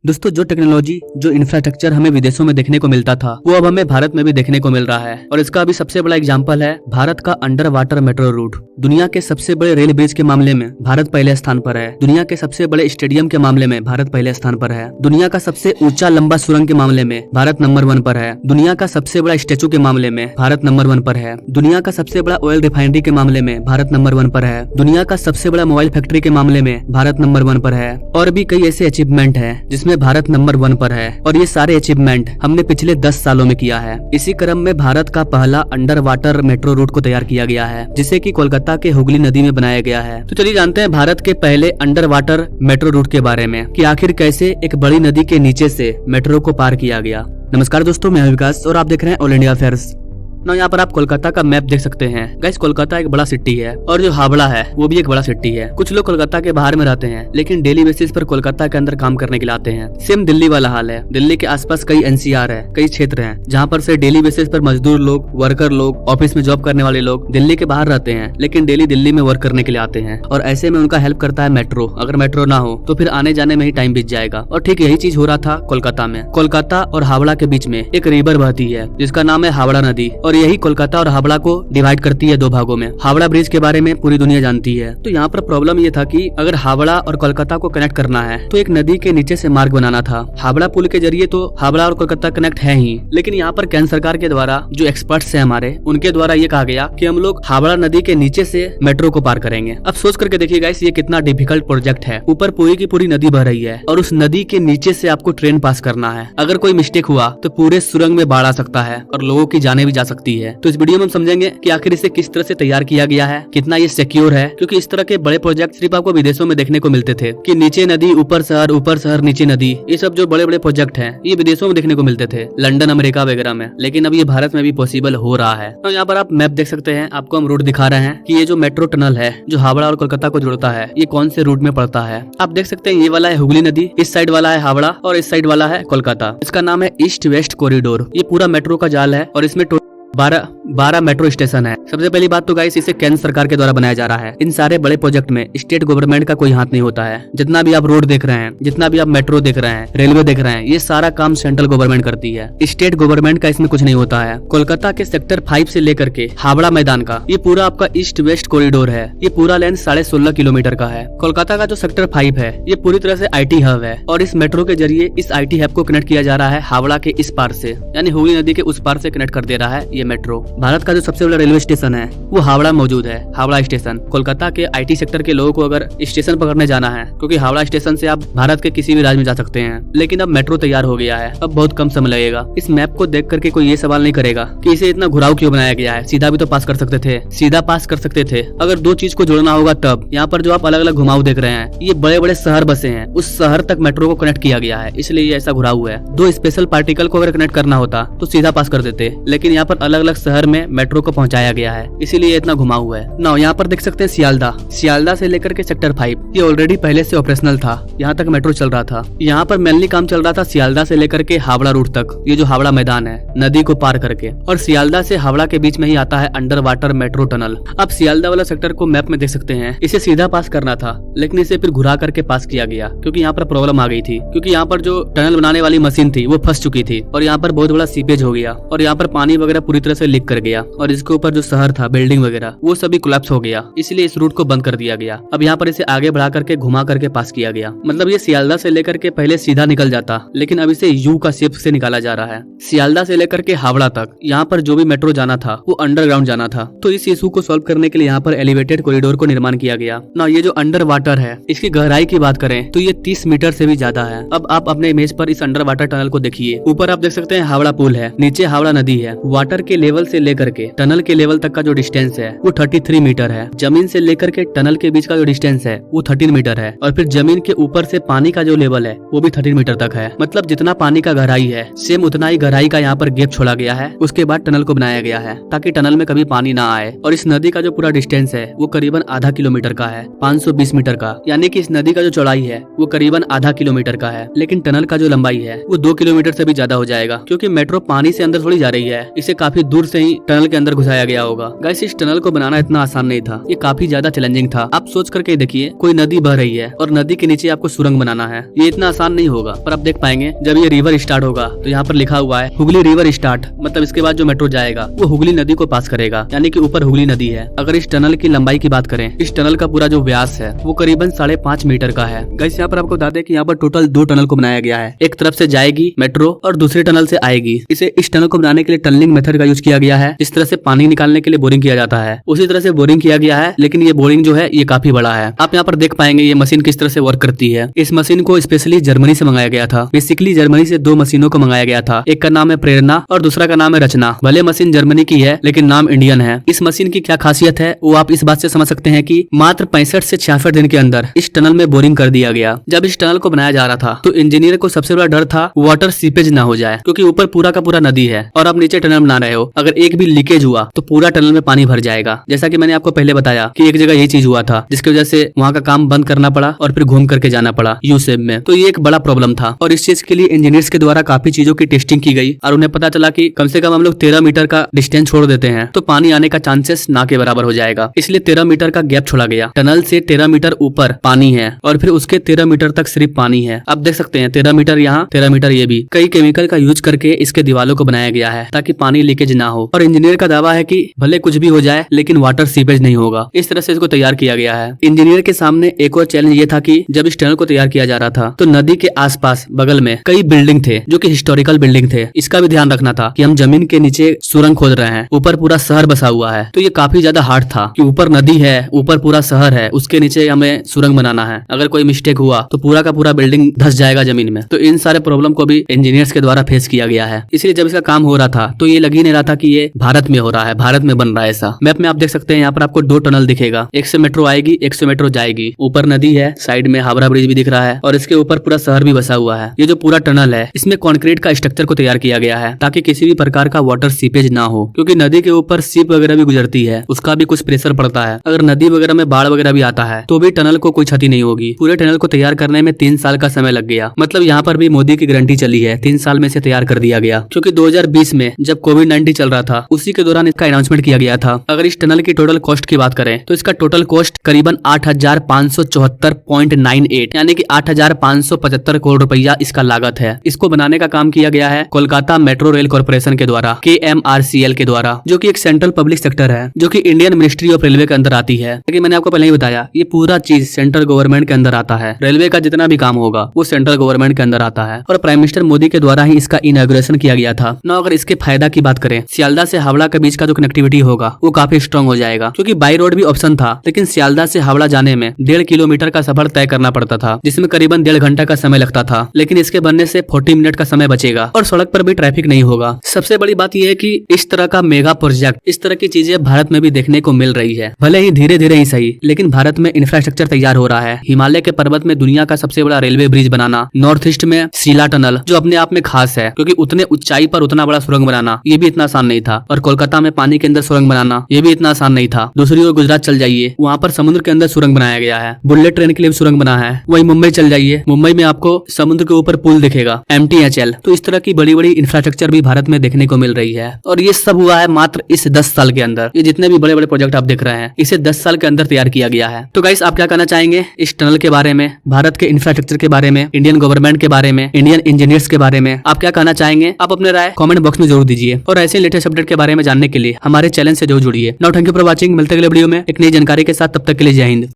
दोस्तों जो टेक्नोलॉजी जो इंफ्रास्ट्रक्चर हमें विदेशों में देखने को मिलता था वो अब हमें भारत में भी देखने को मिल रहा है और इसका अभी सबसे बड़ा एग्जांपल है भारत का अंडर वाटर मेट्रो रूट। दुनिया के सबसे बड़े रेल ब्रिज के मामले में भारत पहले स्थान पर है। दुनिया के सबसे बड़े स्टेडियम के मामले में भारत पहले स्थान पर है। दुनिया का सबसे ऊंचा लंबा सुरंग के मामले में भारत नंबर 1 पर है। दुनिया का सबसे बड़ा स्टेचू के मामले में भारत नंबर 1 पर है। दुनिया का सबसे बड़ा ऑयल रिफाइनरी के मामले में भारत नंबर 1 पर है। दुनिया का सबसे बड़ा मोबाइल फैक्ट्री के मामले में भारत नंबर 1 पर है। और भी कई ऐसे अचीवमेंट है जिसमें भारत नंबर 1 पर है और ये सारे अचीवमेंट हमने पिछले 10 सालों में किया है। इसी क्रम में भारत का पहला अंडर वाटर मेट्रो रूट को तैयार किया गया है जिसे कि कोलकाता के हुगली नदी में बनाया गया है। तो चलिए जानते हैं भारत के पहले अंडर वाटर मेट्रो रूट के बारे में कि आखिर कैसे एक बड़ी नदी के नीचे से मेट्रो को पार किया गया। नमस्कार दोस्तों, मैं विकास और आप देख रहे हैं ऑल इंडिया अफेयर्स। यहाँ पर आप कोलकाता का मैप देख सकते हैं। गाइस कोलकाता एक बड़ा सिटी है और जो हावड़ा है वो भी एक बड़ा सिटी है। कुछ लोग कोलकाता के बाहर में रहते हैं लेकिन डेली बेसिस पर कोलकाता के अंदर काम करने के लिए आते हैं। सेम दिल्ली वाला हाल है। दिल्ली के आसपास कई एनसीआर है, कई क्षेत्र हैं जहाँ पर से डेली बेसिस पर मजदूर लोग, वर्कर लोग, ऑफिस में जॉब करने वाले लोग दिल्ली के बाहर रहते हैं लेकिन डेली दिल्ली में वर्क करने के लिए आते हैं और ऐसे में उनका हेल्प करता है मेट्रो। अगर मेट्रो ना हो तो फिर आने जाने में ही टाइम बीत जाएगा और ठीक यही चीज हो रहा था कोलकाता में। कोलकाता और हावड़ा के बीच में एक रिवर बहती है जिसका नाम है हावड़ा नदी और यही कोलकाता और हावड़ा को डिवाइड करती है 2 भागों में। हावड़ा ब्रिज के बारे में पूरी दुनिया जानती है। तो यहाँ पर प्रॉब्लम ये था कि अगर हावड़ा और कोलकाता को कनेक्ट करना है तो एक नदी के नीचे से मार्ग बनाना था। हावड़ा पुल के जरिए तो हावड़ा और कोलकाता कनेक्ट है ही, लेकिन यहाँ पर केंद्र सरकार के द्वारा जो एक्सपर्ट्स है हमारे, उनके द्वारा ये कहा गया कि हम लोग हावड़ा नदी के नीचे से मेट्रो को पार करेंगे। अब सोच करके देखिए गाइस, ये कितना डिफिकल्ट प्रोजेक्ट है। ऊपर पूरी की पूरी नदी बह रही है और उस नदी के नीचे से आपको ट्रेन पास करना है। अगर कोई मिस्टेक हुआ तो पूरे सुरंग में बाढ़ आ सकता है और लोगों की जाने भी जा सकती है। तो इस वीडियो में हम समझेंगे कि आखिर इसे किस तरह से तैयार किया गया है, कितना ये सिक्योर है, क्योंकि इस तरह के बड़े प्रोजेक्ट सिर्फ आपको विदेशों में देखने को मिलते थे कि नीचे नदी ऊपर शहर नीचे नदी। ये सब जो बड़े बड़े प्रोजेक्ट हैं ये विदेशों में देखने को मिलते थे, लंदन, अमेरिका वगैरह में, लेकिन अब ये भारत में भी पॉसिबल हो रहा है। तो यहाँ पर आप मैप देख सकते हैं, आपको हम रूट दिखा रहे हैं कि ये जो मेट्रो टनल है जो हावड़ा और कोलकाता को जोड़ता है ये कौन से रूट में पड़ता है। आप देख सकते हैं ये वाला है हुगली नदी, इस साइड वाला है हावड़ा और इस साइड वाला है कोलकाता। इसका नाम है ईस्ट वेस्ट कॉरिडोर। ये पूरा मेट्रो का जाल है और इसमें 12 मेट्रो स्टेशन है। सबसे पहली बात तो गाइस, इसे केंद्र सरकार के द्वारा बनाया जा रहा है। इन सारे बड़े प्रोजेक्ट में स्टेट गवर्नमेंट का कोई हाथ नहीं होता है। जितना भी आप रोड देख रहे हैं, जितना भी आप मेट्रो देख रहे हैं, रेलवे देख रहे हैं, ये सारा काम सेंट्रल गवर्नमेंट करती है। स्टेट गवर्नमेंट का इसमें कुछ नहीं होता है। कोलकाता के सेक्टर 5 से लेकर के हावड़ा मैदान का ये पूरा आपका ईस्ट वेस्ट कॉरिडोर है। ये पूरा लेंथ 16.5 किलोमीटर का है। कोलकाता का जो सेक्टर 5 है ये पूरी तरह से IT हब है और इस मेट्रो के जरिए इस IT हब को कनेक्ट किया जा रहा है हावड़ा के इस पार से, यानी हुगली नदी के उस पार से कनेक्ट कर दे रहा है ये मेट्रो। भारत का जो सबसे बड़ा रेलवे स्टेशन है वो हावड़ा मौजूद है, हावड़ा स्टेशन। कोलकाता के IT सेक्टर के लोगों को अगर स्टेशन पकड़ने जाना है, क्योंकि हावड़ा स्टेशन से आप भारत के किसी भी राज्य में जा सकते हैं, लेकिन अब मेट्रो तैयार हो गया है, अब बहुत कम समय लगेगा। इस मैप को देख करके कोई ये सवाल नहीं करेगा कि इसे इतना घुराव क्यों बनाया गया है, सीधा भी तो पास कर सकते थे, सीधा पास कर सकते थे। अगर 2 चीज को जोड़ना होगा तब। यहाँ पर जो आप अलग अलग घुमाव देख रहे हैं ये बड़े बड़े शहर बसे हैं, उस शहर तक मेट्रो को कनेक्ट किया गया है, इसलिए ये ऐसा घुराव है। 2 स्पेशल पार्टिकल को अगर कनेक्ट करना होता तो सीधा पास कर देते, लेकिन यहाँ पर अलग अलग शहर में मेट्रो को पहुंचाया गया है, इसीलिए इतना घुमा हुआ है ना। यहाँ पर देख सकते हैं सियालदा से लेकर के सेक्टर 5 ये ऑलरेडी पहले से ऑपरेशनल था, यहाँ तक मेट्रो चल रहा था। यहाँ पर मेनली काम चल रहा था सियालदा से लेकर के हावड़ा रूट तक, ये जो हावड़ा मैदान है नदी को पार करके, और सियालदा से हावड़ा के बीच में ही आता है अंडर वाटर मेट्रो टनल। अब सियालदा वाला सेक्टर को मैप में देख सकते हैं, इसे सीधा पास करना था लेकिन इसे फिर घुरा करके पास किया गया क्योंकि यहाँ पर प्रॉब्लम आ गई थी, क्योंकि यहाँ पर जो टनल बनाने वाली मशीन थी वो फंस चुकी थी और यहाँ पर बहुत बड़ा सीपेज हो गया और यहाँ पर पानी वगैरह पूरी तरह से लीक कर गया और इसके ऊपर जो शहर था, बिल्डिंग वगैरह, वो सभी कोलैप्स हो गया, इसलिए इस रूट को बंद कर दिया गया। अब यहाँ पर इसे आगे बढ़ा करके घुमा करके पास किया गया। मतलब ये सियालदा से लेकर के पहले सीधा निकल जाता, लेकिन अब इसे यू का शेप से निकाला जा रहा है। सियालदा से लेकर के हावड़ा तक यहाँ पर जो भी मेट्रो जाना था वो अंडरग्राउंड जाना था। तो इस इशू को सॉल्व करने के लिए यहाँ पर एलिवेटेड कॉरिडोर को निर्माण किया गया ना। ये जो अंडर वाटर है इसकी गहराई की बात करें तो ये 30 मीटर से भी ज्यादा है। अब आप अपने इमेज पर इस अंडर वाटर टनल को देखिए। ऊपर आप देख सकते हैं हावड़ा पुल है, नीचे हावड़ा नदी है। वाटर के लेवल से लेकर के टनल के लेवल तक का जो डिस्टेंस है वो 33 मीटर है। जमीन से लेकर के टनल के बीच का जो डिस्टेंस है वो 13 मीटर है और फिर जमीन के ऊपर से पानी का जो लेवल है वो भी 13 मीटर तक है। मतलब जितना पानी का गहराई है सेम उतना ही गहराई का यहाँ पर गैप छोड़ा गया है। उसके बाद टनल को बनाया गया है ताकि टनल में कभी पानी ना आए। और इस नदी का जो पूरा डिस्टेंस है वो करीबन आधा किलोमीटर का है, 520 मीटर का, यानी कि इस नदी का जो चौड़ाई है वो करीबन आधा किलोमीटर का है। लेकिन टनल का जो लंबाई है वो 2 किलोमीटर से भी ज्यादा हो जाएगा, क्योंकि मेट्रो पानी से अंदर थोड़ी जा रही है, इसे काफी काफी दूर से ही टनल के अंदर घुसाया गया होगा। गाइस इस टनल को बनाना इतना आसान नहीं था, ये काफी ज्यादा चैलेंजिंग था। आप सोच करके देखिए, कोई नदी बह रही है और नदी के नीचे आपको सुरंग बनाना है, ये इतना आसान नहीं होगा। पर आप देख पाएंगे जब ये रिवर स्टार्ट होगा तो यहाँ पर लिखा हुआ है हुगली रिवर स्टार्ट, मतलब इसके बाद जो मेट्रो जाएगा वो हुगली नदी को पास करेगा, यानी कि ऊपर हुगली नदी है। अगर इस टनल की लंबाई की बात करें, इस टनल का पूरा जो व्यास है वो करीबन 5.5 मीटर का है। गाइस यहाँ पर आपको बता दें कि यहाँ पर टोटल 2 टनल को बनाया गया है, एक तरफ से जाएगी मेट्रो और दूसरे टनल से आएगी। इसे इस टनल को बनाने के लिए टनलिंग मेथड का यूज किया गया है। इस तरह से पानी निकालने के लिए बोरिंग किया जाता है, उसी तरह से बोरिंग किया गया है, लेकिन ये बोरिंग जो है ये काफी बड़ा है। आप यहाँ पर देख पाएंगे ये मशीन किस तरह से वर्क करती है। इस मशीन को स्पेशली जर्मनी से मंगाया गया था। बेसिकली जर्मनी से 2 मशीनों को मंगाया गया था, एक का नाम है प्रेरणा और दूसरा का नाम है रचना। भले मशीन जर्मनी की है लेकिन नाम इंडियन है। इस मशीन की क्या खासियत है वो आप इस बात से समझ सकते हैं कि मात्र 65 से 66 दिन के अंदर इस टनल में बोरिंग कर दिया गया। जब इस टनल को बनाया जा रहा था तो इंजीनियर को सबसे बड़ा डर था वाटर सीपेज ना हो जाए, क्योंकि ऊपर पूरा का पूरा नदी है और आप नीचे टनल बना रहे हो। अगर एक भी लीकेज हुआ तो पूरा टनल में पानी भर जाएगा। जैसा कि मैंने आपको पहले बताया कि एक जगह यही चीज हुआ था, जिसकी वजह से वहाँ का काम बंद करना पड़ा और फिर घूम करके जाना पड़ा यू शेप में। तो ये एक बड़ा प्रॉब्लम था और इस चीज के लिए इंजीनियर्स के द्वारा काफी चीजों की टेस्टिंग की गई और उन्हें पता चला कि कम से कम हम लोग 13 मीटर का डिस्टेंस छोड़ देते हैं तो पानी आने का चांसेस ना के बराबर हो जाएगा। इसलिए 13 मीटर का गैप छोड़ा गया। टनल से 13 मीटर ऊपर पानी है और फिर उसके 13 मीटर तक सिर्फ पानी है। आप देख सकते हैं 13 मीटर यहाँ, 13 मीटर ये भी। कई केमिकल का यूज करके इसके दीवारों को बनाया गया है ताकि पानी लीकेज ना हो। और इंजीनियर का दावा है कि भले कुछ भी हो जाए लेकिन वाटर सीपेज नहीं होगा। इस तरह से इसको तैयार किया गया है। इंजीनियर के सामने एक और चैलेंज ये था कि जब इस टनल को तैयार किया जा रहा था तो नदी के आसपास बगल में कई बिल्डिंग थे जो कि हिस्टोरिकल बिल्डिंग थे। इसका भी ध्यान रखना था कि हम जमीन के नीचे सुरंग खोद रहे हैं, ऊपर पूरा शहर बसा हुआ है। तो ये काफी ज्यादा हार्ड था कि ऊपर नदी है, ऊपर पूरा शहर है, उसके नीचे हमें सुरंग बनाना है। अगर कोई मिस्टेक हुआ तो पूरा का पूरा बिल्डिंग धस जाएगा जमीन में। तो इन सारे प्रॉब्लम को भी इंजीनियर्स के द्वारा फेस किया गया है। इसलिए जब इसका काम हो रहा था तो ये लग ही नहीं रहा था कि ये भारत में हो रहा है, भारत में बन रहा है। ऐसा मैप में आप देख सकते हैं, यहाँ पर आपको 2 टनल दिखेगा, एक से मेट्रो आएगी, एक से मेट्रो जाएगी। ऊपर नदी है, साइड में हावड़ा ब्रिज भी दिख रहा है और इसके ऊपर पूरा शहर भी बसा हुआ है। ये जो पूरा टनल है इसमें कंक्रीट का स्ट्रक्चर को तैयार किया गया है ताकि किसी भी प्रकार का वाटर सीपेज ना हो, क्योंकि नदी के ऊपर शिप वगैरह भी गुजरती है, उसका भी कुछ प्रेशर पड़ता है। अगर नदी वगैरह में बाढ़ वगैरह भी आता है तो भी टनल को कोई क्षति नहीं होगी। पूरे टनल को तैयार करने में 3 साल का समय लग गया। मतलब यहाँ पर भी मोदी की गारंटी चली है, 3 साल में से तैयार कर दिया गया। क्योंकि 2020 में जब कोविड-19 चल रहा था उसी के दौरान इसका अनाउंसमेंट किया गया था। अगर इस टनल की टोटल कॉस्ट की बात करें तो इसका टोटल कॉस्ट करीबन 8,574.98 यानी कि 8,575 करोड़ रुपया इसका लागत है। इसको बनाने का काम किया गया है कोलकाता मेट्रो रेल कॉर्पोरेशन के द्वारा, KMRCL के द्वारा, जो कि एक सेंट्रल पब्लिक सेक्टर है जो कि इंडियन मिनिस्ट्री ऑफ रेलवे के अंदर आती है। लेकिन मैंने आपको पहले ही बताया ये पूरा चीज सेंट्रल गवर्नमेंट के अंदर आता है। रेलवे का जितना भी काम होगा वो सेंट्रल गवर्नमेंट के अंदर आता है और प्राइम मिनिस्टर मोदी के द्वारा ही इसका इनॉग्रेशन किया गया था ना। अगर इसके फायदा की बात करें, सियालदा से हावड़ा के बीच का जो कनेक्टिविटी होगा वो काफी स्ट्रॉन्ग हो जाएगा, क्योंकि बाई रोड भी ऑप्शन था लेकिन सियालदा से हावड़ा जाने में 1.5 किलोमीटर का सफर तय करना पड़ता था, जिसमें करीबन 1.5 घंटा का समय लगता था। लेकिन इसके बनने से 40 मिनट का समय बचेगा और सड़क पर भी ट्रैफिक नहीं होगा। सबसे बड़ी बात यह है कि इस तरह का मेगा प्रोजेक्ट, इस तरह की चीजें भारत में भी देखने को मिल रही है। भले ही धीरे धीरे ही सही, लेकिन भारत में इंफ्रास्ट्रक्चर तैयार हो रहा है। हिमालय के पर्वत में दुनिया का सबसे बड़ा रेलवे ब्रिज बनाना, नॉर्थ ईस्ट में शीला टनल जो अपने आप में खास है, क्योंकि उतने ऊंचाई पर उतना बड़ा सुरंग बनाना ये भी इतना आसान नहीं था। और कोलकाता में पानी के अंदर सुरंग बनाना ये भी इतना आसान नहीं था। दूसरी ओर गुजरात चल जाइए, वहाँ पर समुद्र के अंदर सुरंग बनाया गया है। बुलेट ट्रेन के लिए सुरंग बना है। वही मुंबई चल जाइए, मुंबई में आपको समुद्र के ऊपर पुल दिखेगा, MTHL। तो इस तरह की बड़ी बड़ी इंफ्रास्ट्रक्चर भी भारत में देखने को मिल रही है और ये सब हुआ है मात्र इस 10 साल के अंदर। ये जितने भी बड़े बड़े प्रोजेक्ट आप देख रहे हैं इसे 10 साल के अंदर तैयार किया गया है। तो गाइस आप क्या कहना चाहेंगे इस टनल के बारे में, भारत के इंफ्रास्ट्रक्चर के बारे में, इंडियन गवर्नमेंट के बारे में, इंडियन इंजीनियर्स के बारे में आप क्या कहना चाहेंगे? आप अपने राय कमेंट बॉक्स में जरूर दीजिए और ऐसे लेटेस्ट अपडेट के बारे में जानने के लिए हमारे चैनल से जरूर जुड़िए। Now thank you for watching. मिलते अगले वीडियो में एक नई जानकारी के साथ, तब तक के लिए जय हिंद।